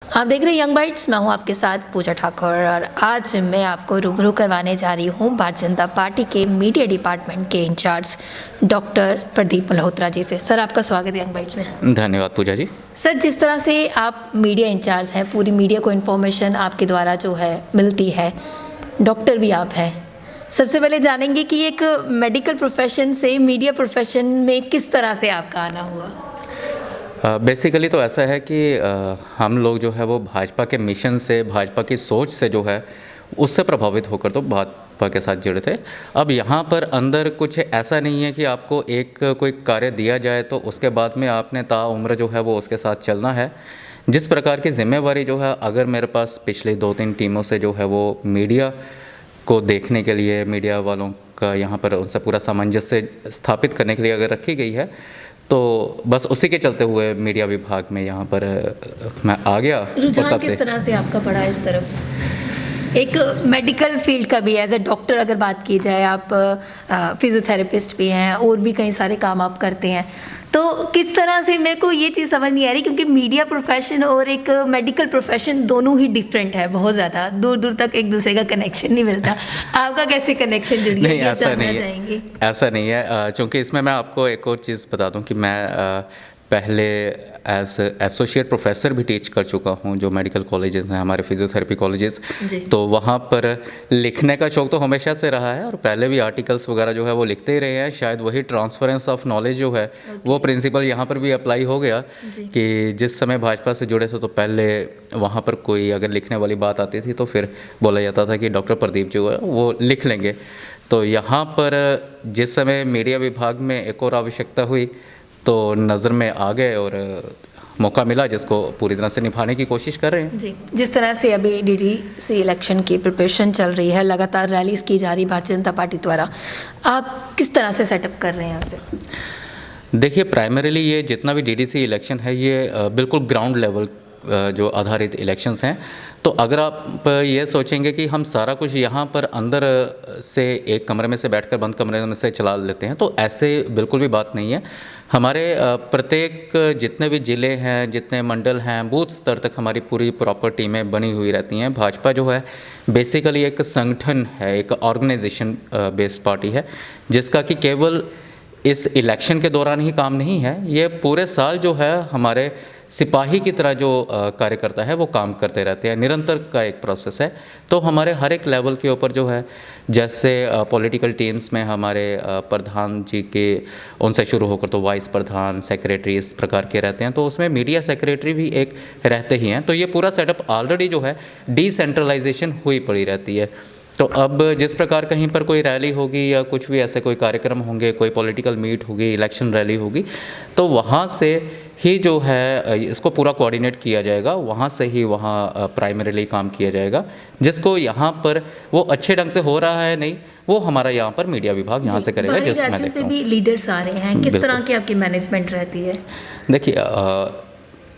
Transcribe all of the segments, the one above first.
आप देख रहे हैं यंग बाइट्स। मैं हूं आपके साथ पूजा ठाकुर और आज मैं आपको रूबरू करवाने जा रही हूं भारतीय जनता पार्टी के मीडिया डिपार्टमेंट के इंचार्ज डॉक्टर प्रदीप मल्होत्रा जी से। सर, आपका स्वागत है यंग बाइट्स में। धन्यवाद पूजा जी। सर, जिस तरह से आप मीडिया इंचार्ज हैं, पूरी मीडिया को इन्फॉर्मेशन आपके द्वारा जो है मिलती है, डॉक्टर भी आप हैं। सबसे पहले जानेंगे कि एक मेडिकल प्रोफेशन से मीडिया प्रोफेशन में किस तरह से आपका आना हुआ। बेसिकली तो ऐसा है कि हम लोग जो है वो भाजपा के मिशन से, भाजपा की सोच से जो है उससे प्रभावित होकर तो भाजपा के साथ जुड़े थे। अब यहाँ पर अंदर कुछ ऐसा नहीं है कि आपको एक कोई कार्य दिया जाए तो उसके बाद में आपने ताउम्र जो है वो उसके साथ चलना है। जिस प्रकार की जिम्मेवारी जो है, अगर मेरे पास पिछले 2-3 टीमों से जो है वो मीडिया को देखने के लिए, मीडिया वालों का यहाँ पर उनसे पूरा सामंजस्य स्थापित करने के लिए अगर रखी गई है, तो बस उसी के चलते हुए मीडिया विभाग में यहाँ पर मैं आ गया। रुझान किस तरह से आपका पड़ा इस तरफ? एक मेडिकल फील्ड का भी, एज ए डॉक्टर अगर बात की जाए, आप फिजियोथेरेपिस्ट भी हैं और भी कई सारे काम आप करते हैं, तो किस तरह से, मेरे को ये चीज़ समझ नहीं आ रही, क्योंकि मीडिया प्रोफेशन और एक मेडिकल प्रोफेशन दोनों ही डिफरेंट है बहुत ज़्यादा, दूर दूर तक एक दूसरे का कनेक्शन नहीं मिलता। आपका कैसे कनेक्शन जुड़ गया? नहीं, ऐसा नहीं है, ऐसा नहीं है। क्योंकि इसमें मैं आपको एक और चीज़ बता दूं कि मैं पहले एज एसोसिएट प्रोफेसर भी टीच कर चुका हूं, जो मेडिकल कॉलेजेस हैं हमारे, फिजियोथेरेपी कॉलेजेस। तो वहाँ पर लिखने का शौक़ तो हमेशा से रहा है और पहले भी आर्टिकल्स वगैरह जो है वो लिखते ही रहे हैं। शायद वही ट्रांसफरेंस ऑफ नॉलेज जो है वो प्रिंसिपल यहाँ पर भी अप्लाई हो गया कि जिस समय भाजपा से जुड़े थे तो पहले वहाँ पर कोई अगर लिखने वाली बात आती थी तो फिर बोला जाता था कि डॉक्टर प्रदीप जो है वो लिख लेंगे। तो यहाँ पर जिस समय मीडिया विभाग में एक और आवश्यकता हुई तो नज़र में आ गए और मौका मिला, जिसको पूरी तरह से निभाने की कोशिश कर रहे हैं। जी, जिस तरह से अभी डीडीसी इलेक्शन की प्रिपरेशन चल रही है, लगातार रैलीज की जा रही भारतीय जनता पार्टी द्वारा, आप किस तरह से सेटअप कर रहे हैं उसे? देखिए, प्राइमरीली ये जितना भी डीडीसी इलेक्शन है ये बिल्कुल ग्राउंड लेवल जो आधारित इलेक्शंस हैं। तो अगर आप ये सोचेंगे कि हम सारा कुछ यहाँ पर अंदर से एक कमरे में से बैठकर बंद कमरे में से चला लेते हैं, तो ऐसे बिल्कुल भी बात नहीं है। हमारे प्रत्येक जितने भी ज़िले हैं, जितने मंडल हैं, बूथ स्तर तक हमारी पूरी प्रॉपर टीमें बनी हुई रहती हैं। भाजपा जो है बेसिकली एक संगठन है, एक ऑर्गेनाइजेशन बेस्ड पार्टी है, जिसका कि केवल इस इलेक्शन के दौरान ही काम नहीं है, ये पूरे साल जो है हमारे सिपाही की तरह जो कार्यकर्ता है वो काम करते रहते हैं। निरंतर का एक प्रोसेस है। तो हमारे हर एक लेवल के ऊपर जो है, जैसे पॉलिटिकल टीम्स में हमारे प्रधान जी के, उनसे शुरू होकर तो वाइस प्रधान, सेक्रेटरी, इस प्रकार के रहते हैं। तो उसमें मीडिया सेक्रेटरी भी एक रहते ही हैं। तो ये पूरा सेटअप ऑलरेडी जो है डिसेंट्रलाइजेशन हुई पड़ी रहती है। तो अब जिस प्रकार कहीं पर कोई रैली होगी या कुछ भी ऐसे कोई कार्यक्रम होंगे, कोई पॉलिटिकल मीट होगी, इलेक्शन रैली होगी, तो वहाँ से ही जो है इसको पूरा कोऑर्डिनेट किया जाएगा, वहाँ से ही वहाँ प्राइमरीली काम किया जाएगा। जिसको यहाँ पर वो अच्छे ढंग से हो रहा है नहीं, वो हमारा यहाँ पर मीडिया विभाग यहाँ से करेगा। जिस मैं देखता हूँ भी लीडर्स आ रहे हैं, किस तरह की आपकी मैनेजमेंट रहती है? देखिए,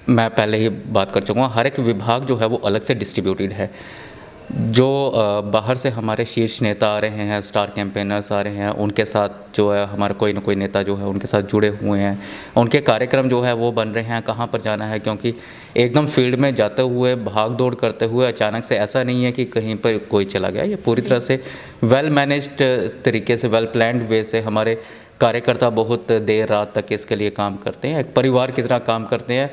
मैं पहले ही बात कर चुका हूँ, हर एक विभाग जो है वो अलग से डिस्ट्रीब्यूटेड है। जो बाहर से हमारे शीर्ष नेता आ रहे हैं, स्टार कैंपेनर्स आ रहे हैं, उनके साथ जो है हमारा कोई ना कोई नेता जो है उनके साथ जुड़े हुए हैं। उनके कार्यक्रम जो है वो बन रहे हैं, कहाँ पर जाना है, क्योंकि एकदम फील्ड में जाते हुए, भाग दौड़ करते हुए अचानक से ऐसा नहीं है कि कहीं पर कोई चला गया। ये पूरी तरह से वेल मैनेज्ड तरीके से, वेल प्लान्ड वे से हमारे कार्यकर्ता बहुत देर रात तक इसके लिए काम करते हैं, एक परिवार की तरह काम करते हैं।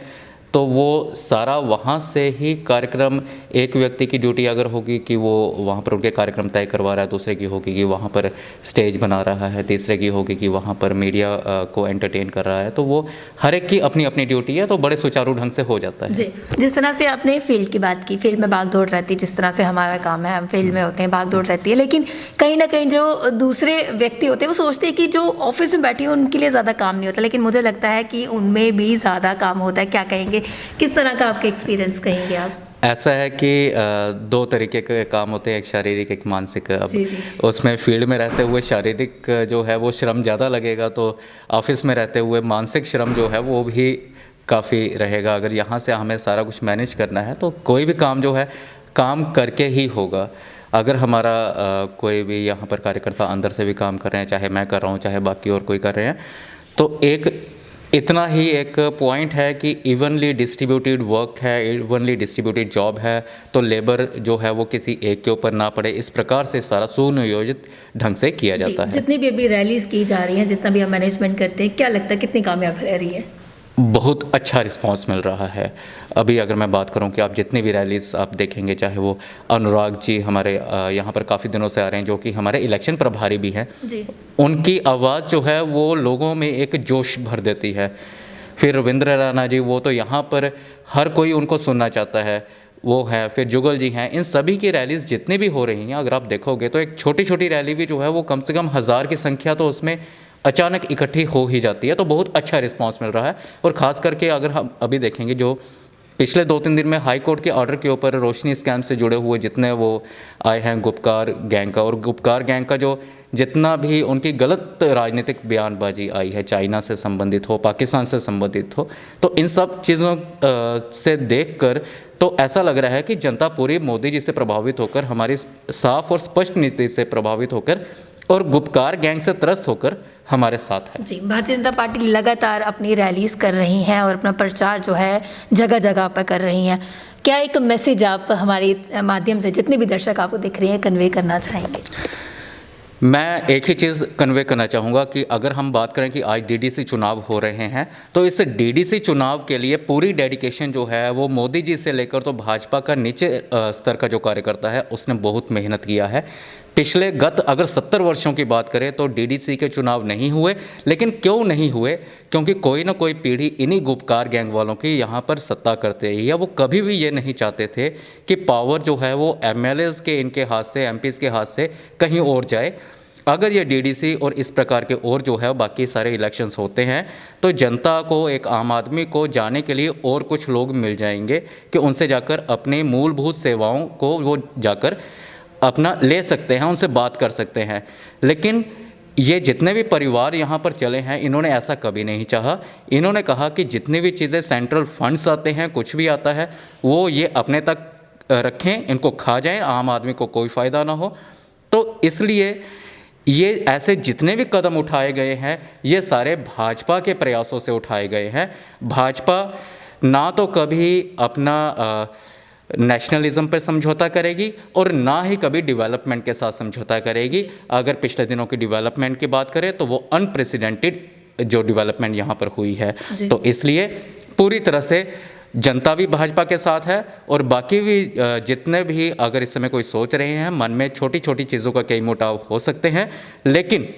तो वो सारा वहाँ से ही कार्यक्रम, एक व्यक्ति की ड्यूटी अगर होगी कि वो वहाँ पर उनके कार्यक्रम तय करवा रहा है, दूसरे की होगी कि वहाँ पर स्टेज बना रहा है, तीसरे की होगी कि वहाँ पर मीडिया को एंटरटेन कर रहा है। तो वो हर एक की अपनी अपनी ड्यूटी है, तो बड़े सुचारू ढंग से हो जाता है। जी, जिस तरह से आपने फील्ड की बात की, फील्ड में भाग दौड़ रहती है, जिस तरह से हमारा काम है, हम फील्ड में होते हैं, भाग दौड़ रहती है, लेकिन कहीं ना कहीं जो दूसरे व्यक्ति होते हैं वो सोचते हैं कि जो ऑफिस में बैठे हैं उनके लिए ज़्यादा काम नहीं होता, लेकिन मुझे लगता है कि उनमें भी ज़्यादा काम होता है। क्या कहेंगे, किस तरह का आपका एक्सपीरियंस कहेंगे आप? ऐसा है कि 2 तरीके के काम होते हैं, एक शारीरिक, एक मानसिक। अब उसमें फील्ड में रहते हुए शारीरिक जो है वो श्रम ज़्यादा लगेगा, तो ऑफिस में रहते हुए मानसिक श्रम जो है वो भी काफ़ी रहेगा। अगर यहाँ से हमें सारा कुछ मैनेज करना है तो कोई भी काम जो है काम करके ही होगा। अगर हमारा कोई भी यहाँ पर कार्यकर्ता अंदर से भी काम कर रहे हैं, चाहे मैं कर रहा हूँ, चाहे बाकी और कोई कर रहे हैं, तो एक इतना ही एक पॉइंट है कि इवनली डिस्ट्रीब्यूटेड वर्क है, इवनली डिस्ट्रीब्यूटेड जॉब है, तो लेबर जो है वो किसी एक के ऊपर ना पड़े, इस प्रकार से सारा सुनियोजित ढंग से किया जाता है। जितनी भी अभी रैलीज की जा रही हैं, जितना भी हम मैनेजमेंट करते हैं, क्या लगता है कितनी कामयाब रह रही है? बहुत अच्छा रिस्पांस मिल रहा है। अभी अगर मैं बात करूं कि आप जितनी भी रैलीज़ आप देखेंगे, चाहे वो अनुराग जी हमारे यहाँ पर काफ़ी दिनों से आ रहे हैं, जो कि हमारे इलेक्शन प्रभारी भी हैं जी, उनकी आवाज़ जो है वो लोगों में एक जोश भर देती है। फिर रविंद्र राणा जी, वो तो यहाँ पर हर कोई उनको सुनना चाहता है, वो हैं। फिर जुगल जी हैं। इन सभी की रैलीज़ जितनी भी हो रही हैं, अगर आप देखोगे तो एक छोटी छोटी रैली भी जो है वो कम से कम 1000 की संख्या तो उसमें अचानक इकट्ठी हो ही जाती है। तो बहुत अच्छा रिस्पांस मिल रहा है। और ख़ास करके अगर हम अभी देखेंगे, जो पिछले 2-3 दिन में हाई कोर्ट के ऑर्डर के ऊपर रोशनी स्कैम से जुड़े हुए जितने वो आए हैं गुपकार गैंग का, और गुपकार गैंग का जो जितना भी उनकी गलत राजनीतिक बयानबाजी आई है, चाइना से संबंधित हो, पाकिस्तान से संबंधित हो, तो इन सब चीज़ों से देखकर तो ऐसा लग रहा है कि जनता पूरी मोदी जी से प्रभावित होकर, हमारी साफ और स्पष्ट नीति से प्रभावित होकर और गुपकार गैंग से त्रस्त होकर हमारे साथ है। जी, भारतीय जनता पार्टी लगातार अपनी रैलीज कर रही हैं और अपना प्रचार जो है जगह जगह पर कर रही हैं। क्या एक मैसेज आप हमारे माध्यम से जितने भी दर्शक आपको दिख रहे हैं कन्वे करना चाहेंगे? मैं एक ही चीज़ कन्वे करना चाहूँगा कि अगर हम बात करें कि आज डीडीसी चुनाव हो रहे हैं, तो इस डीडीसी चुनाव के लिए पूरी डेडिकेशन जो है वो मोदी जी से लेकर तो भाजपा का नीचे स्तर का जो कार्यकर्ता है उसने बहुत मेहनत किया है। पिछले अगर 70 वर्षों की बात करें तो डीडीसी के चुनाव नहीं हुए। लेकिन क्यों नहीं हुए? क्योंकि कोई ना कोई पीढ़ी इन्हीं गुपकार गैंग वालों की यहाँ पर सत्ता करते रही है। वो कभी भी ये नहीं चाहते थे कि पावर जो है वो एमएलएज के इनके हाथ से, एमपीज़ के हाथ से कहीं और जाए। अगर ये डीडीसी और इस प्रकार के और जो है बाकी सारे इलेक्शंस होते हैं, तो जनता को, एक आम आदमी को जाने के लिए और कुछ लोग मिल जाएंगे कि उनसे जाकर अपनी मूलभूत सेवाओं को वो जाकर अपना ले सकते हैं, उनसे बात कर सकते हैं। लेकिन ये जितने भी परिवार यहाँ पर चले हैं, इन्होंने ऐसा कभी नहीं चाहा। इन्होंने कहा कि जितनी भी चीज़ें सेंट्रल फंड्स आते हैं, कुछ भी आता है, वो ये अपने तक रखें, इनको खा जाएं, आम आदमी को कोई फ़ायदा ना हो। तो इसलिए ये ऐसे जितने भी कदम उठाए गए हैं, ये सारे भाजपा के प्रयासों से उठाए गए हैं। भाजपा ना तो कभी अपना नेशनलिज्म पर समझौता करेगी और ना ही कभी डेवलपमेंट के साथ समझौता करेगी। अगर पिछले दिनों की डेवलपमेंट की बात करें तो वो अनप्रेसिडेंटेड जो डेवलपमेंट यहाँ पर हुई है। तो इसलिए पूरी तरह से जनता भी भाजपा के साथ है और बाकी भी जितने भी अगर इस समय कोई सोच रहे हैं, मन में छोटी छोटी चीज़ों का कई मोटाव हो सकते हैं, लेकिन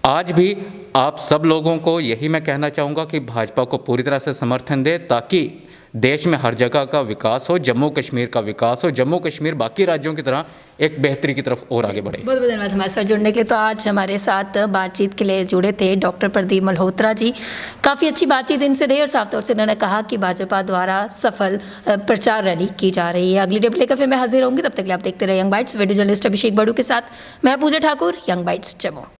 आज भी आप सब लोगों को यही मैं कहना चाहूँगा कि भाजपा को पूरी तरह से समर्थन दे, ताकि देश में हर जगह का विकास हो, जम्मू कश्मीर का विकास हो, जम्मू कश्मीर बाकी राज्यों की तरह एक बेहतरी की तरफ और आगे बढ़े। बहुत बहुत धन्यवाद हमारे साथ जुड़ने के लिए। तो आज हमारे साथ बातचीत के लिए जुड़े थे डॉक्टर प्रदीप मल्होत्रा जी। काफ़ी अच्छी बातचीत इनसे रही और साफ तौर से उन्होंने कहा कि भाजपा द्वारा सफल प्रचार रैली की जा रही है। अगली डेट लेकर फिर मैं हाजिर होंगी, तब तक के लिए आप देखते रहे यंग बाइट्स। वीडियो जर्नलिस्ट अभिषेक बड़ू के साथ मैं पूजा ठाकुर, यंग बाइट्स जम्मू।